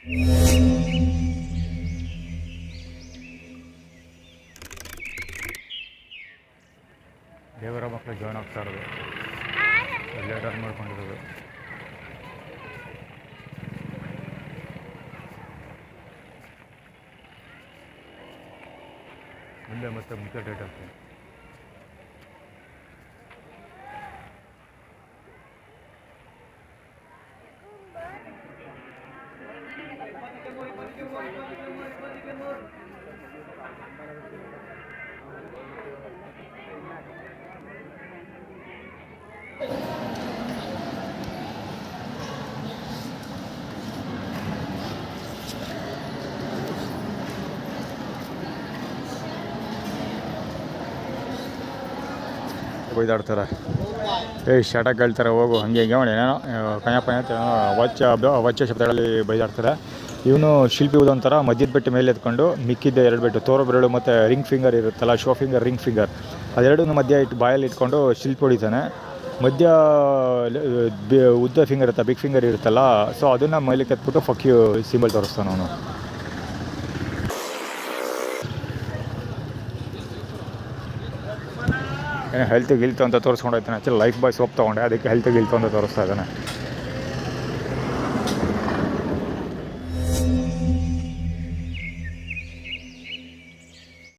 ದೇವರ ಮಕ್ಕಳು ಜಾಯ್ನ್ ಆಗ್ತಾ ಇರೋದು, ಲೇಟರ್ ಮಾಡ್ಕೊಂಡಿರೋದು. ಮುಂದೆ ಮತ್ತೆ ಮುಖ್ಯ ಡೇಟ್ ಆಗ್ತದೆ. ಬೈದಾಡ್ತಾರೆ, ಶಾಟಾಗಿ ಹೇಳ್ತಾರೆ, ಹೋಗು ಹಂಗೆ ಹಿಂಗೆ ಮಾಡಿ ಏನೋ ಕಣಪ್ಪ ಅಂತ ವಚ್ಚ ಶಬ್ದಗಳಲ್ಲಿ ಬೈದಾಡ್ತಾರೆ. ಇವನು ಶಿಲ್ಪಿ ಒಂಥರ ಮಧ್ಯದ ಬೆಟ್ಟು ಮೇಲೆ ಎತ್ಕೊಂಡು ಮಿಕ್ಕಿದ್ದ 2 ಬೆಟ್ಟು ತೋರೋ ಬೆರಳು ಮತ್ತು ರಿಂಗ್ ಫಿಂಗರ್ ಇರುತ್ತಲ್ಲ, ಶೋ ಫಿಂಗರ್, ರಿಂಗ್ ಫಿಂಗರ್, ಅದೆರಡೂ ಮಧ್ಯ ಇಟ್ಟು ಬಾಯಲ್ಲಿ ಇಟ್ಕೊಂಡು ಶಿಲ್ಪಿ ಹೊಡಿತಾನೆ. ಮಧ್ಯ ಉದ್ದ ಫಿಂಗರ್ ಇರುತ್ತೆ, ಬಿಗ್ ಫಿಂಗರ್ ಇರುತ್ತಲ್ಲ, ಸೊ ಅದನ್ನು ಮೇಲಕ್ಕೆ ಎತ್ಬಿಟ್ಟು ಫಕ್ ಯು ಸಿಂಬಲ್ ತೋರಿಸ್ತಾನೆ ಅವನು. ಹೆಲ್ತ್ ಗಿಲ್ತು ಅಂತ ತೋರಿಸ್ಕೊಂಡು ಹೋಗ್ತಾನೆ. ಆ್ಯಕ್ಚುಲಿ ಲೈಫ್ ಬಾಯ್ ಸೋಪ್ ತೊಗೊಂಡೆ, ಅದಕ್ಕೆ ಹೆಲ್ತ್ ಗಿಲ್ತು ಅಂತ ತೋರಿಸ್ತಾ ಇದ್ದಾನೆ.